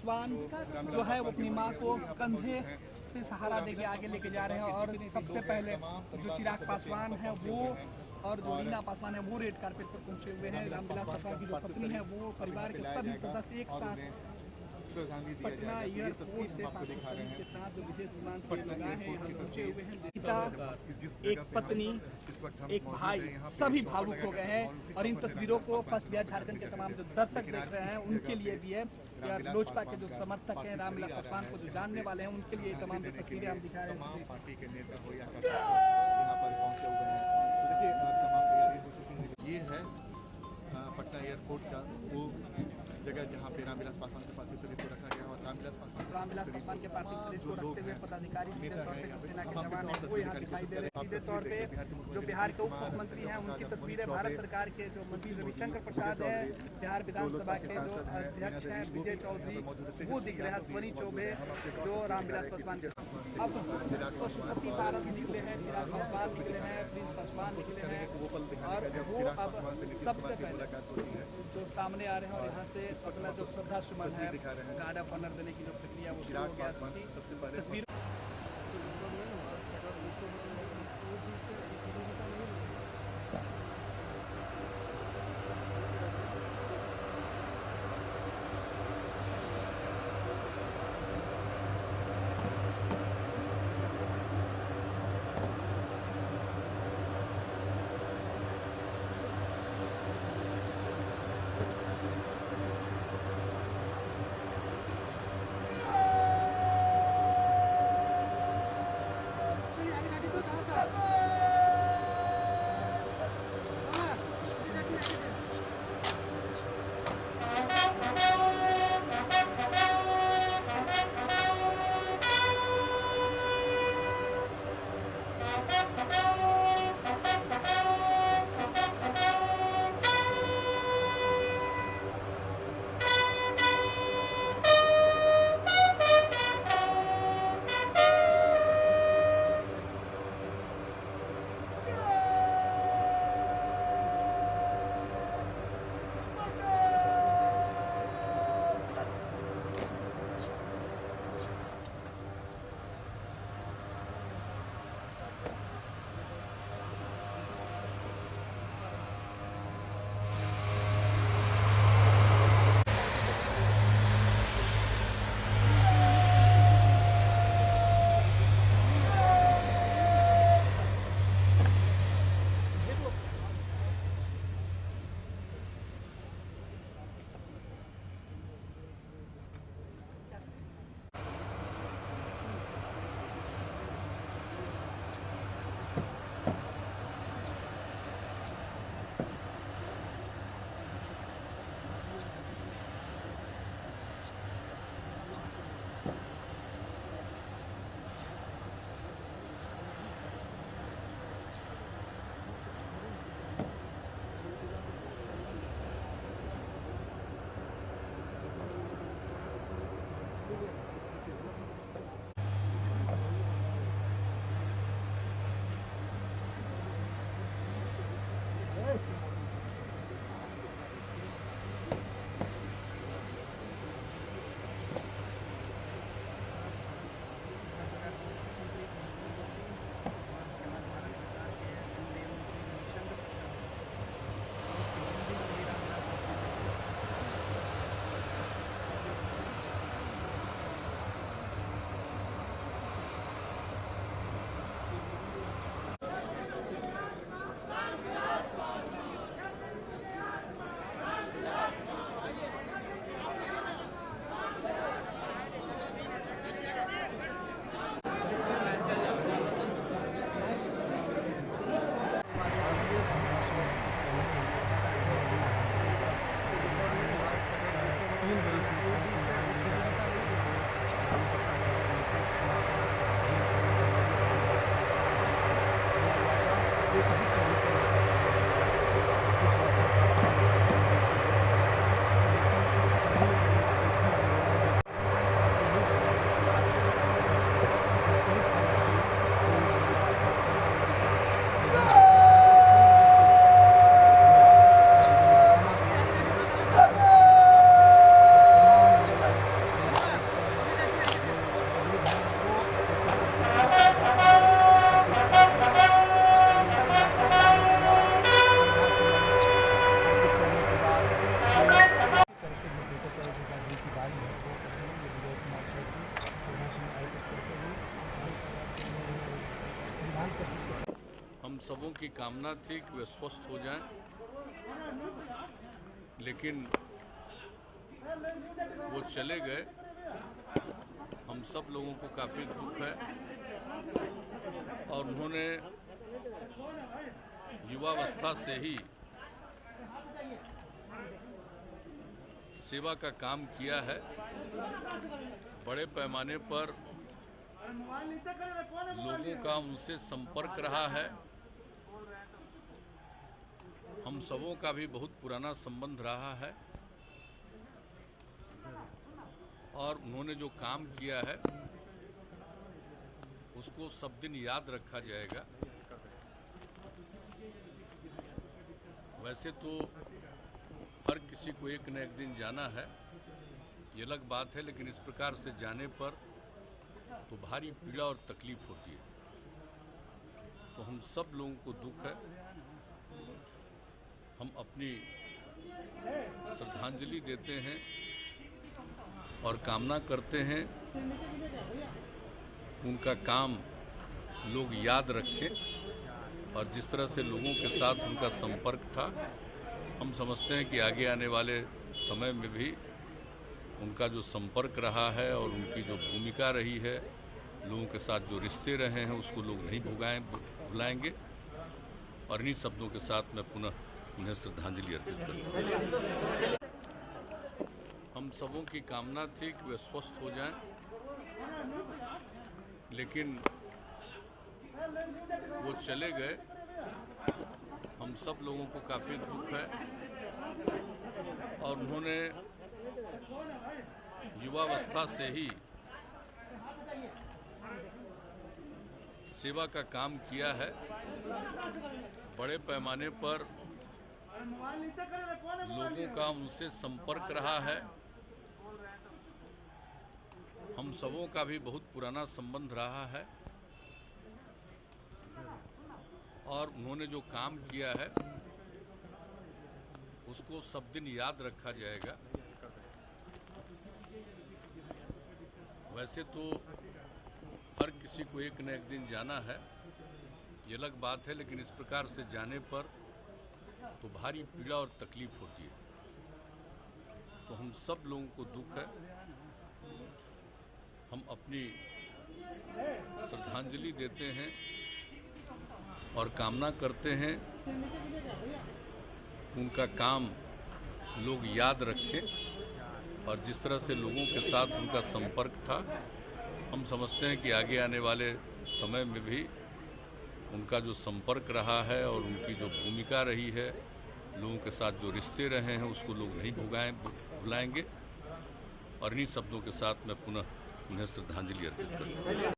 पासवान जो है वो अपनी माँ को कंधे से सहारा देके आगे लेके जा रहे हैं। और सबसे पहले जो चिराग पासवान है वो और जो रीना पासवान है वो रेड कारपेट पर पहुंचे हुए हैं। रामविलास पासवान की जो पत्नी है वो परिवार के सभी सदस्य एक साथ पटना एयरपोर्ट से पाकिस्तान के साथ जो विशेष विमान से लगा है यहाँ पहुंचे हुए हैं। पिता, एक पत्नी, एक भाई, सभी भावुक हो गए हैं। और इन तस्वीरों को फर्स्ट बिहार झारखंड के तमाम जो दर्शक देख रहे हैं उनके लिए भी है, या लोजपा के जो समर्थक हैं, रामविलास पासवान को जो जानने वाले हैं उनके लिए तमाम जो तस्वीरें हम दिखा रहे हैं। पार्टी के नेता हो या यहाँ पर पहुँचे हुए हैं। देखिए तमाम तैयारी हो चुकी है। ये है पटना एयरपोर्ट का वो जगह जहाँ पे रामविलास पासवान के पार्थिव शरीर को रखा गया और रामविलास पासवान के पार्थिव शरीर को रखते हुए पदाधिकारी सेना के जवान हैं वो यहाँ दिखाई दे रहे हैं। सीधे तौर पे जो बिहार के उप मुख्यमंत्री हैं उनकी तस्वीरें, भारत सरकार के जो मंत्री रविशंकर प्रसाद है, बिहार विधानसभा के जो अध्यक्ष हैं विजय चौधरी वो दिख रहे हैं, अश्वनी चौबे जो रामविलास पासवान के। अब पशुपति पारस निकले हैं, चिराग पासवान निकले हैं, प्रिंस पासवान निकले हैं और वो अब सबसे पहले जो सामने आ रहे हैं और यहाँ से अपना जो श्रद्धा सुमन है गार्ड ऑफ ऑनर देने की जो प्रक्रिया वो शुरू हो गया। तस्वीर सबों की कामना थी कि वे स्वस्थ हो जाएं, लेकिन वो चले गए। हम सब लोगों को काफ़ी दुख है और उन्होंने युवावस्था से ही सेवा का काम किया है। बड़े पैमाने पर लोगों का उनसे संपर्क रहा है। हम सबों का भी बहुत पुराना संबंध रहा है और उन्होंने जो काम किया है उसको सब दिन याद रखा जाएगा। वैसे तो हर किसी को एक न एक दिन जाना है, ये अलग बात है, लेकिन इस प्रकार से जाने पर तो भारी पीड़ा और तकलीफ होती है। तो हम सब लोगों को दुख है। हम अपनी श्रद्धांजलि देते हैं और कामना करते हैं कि उनका काम लोग याद रखें और जिस तरह से लोगों के साथ उनका संपर्क था, हम समझते हैं कि आगे आने वाले समय में भी उनका जो संपर्क रहा है और उनकी जो भूमिका रही है, लोगों के साथ जो रिश्ते रहे हैं, उसको लोग नहीं भुलाएंगे। और इन्हीं शब्दों के साथ मैं पुनः उन्हें श्रद्धांजलि अर्पित करूँगा। हम सबों की कामना थी कि वे स्वस्थ हो जाएं, लेकिन वो चले गए। हम सब लोगों को काफ़ी दुख है और उन्होंने युवावस्था से ही सेवा का काम किया है। बड़े पैमाने पर लोगों का उनसे संपर्क रहा है। हम सबों का भी बहुत पुराना संबंध रहा है और उन्होंने जो काम किया है उसको सब दिन याद रखा जाएगा। वैसे तो हर किसी को एक न एक दिन जाना है, ये अलग बात है, लेकिन इस प्रकार से जाने पर तो भारी पीड़ा और तकलीफ होती है। तो हम सब लोगों को दुख है। हम अपनी श्रद्धांजलि देते हैं और कामना करते हैं कि उनका काम लोग याद रखें और जिस तरह से लोगों के साथ उनका संपर्क था, हम समझते हैं कि आगे आने वाले समय में भी उनका जो संपर्क रहा है और उनकी जो भूमिका रही है, लोगों के साथ जो रिश्ते रहे हैं, उसको लोग नहीं भुलाएंगे। और इन्हीं शब्दों के साथ मैं पुनः उन्हें श्रद्धांजलि अर्पित करूँगा।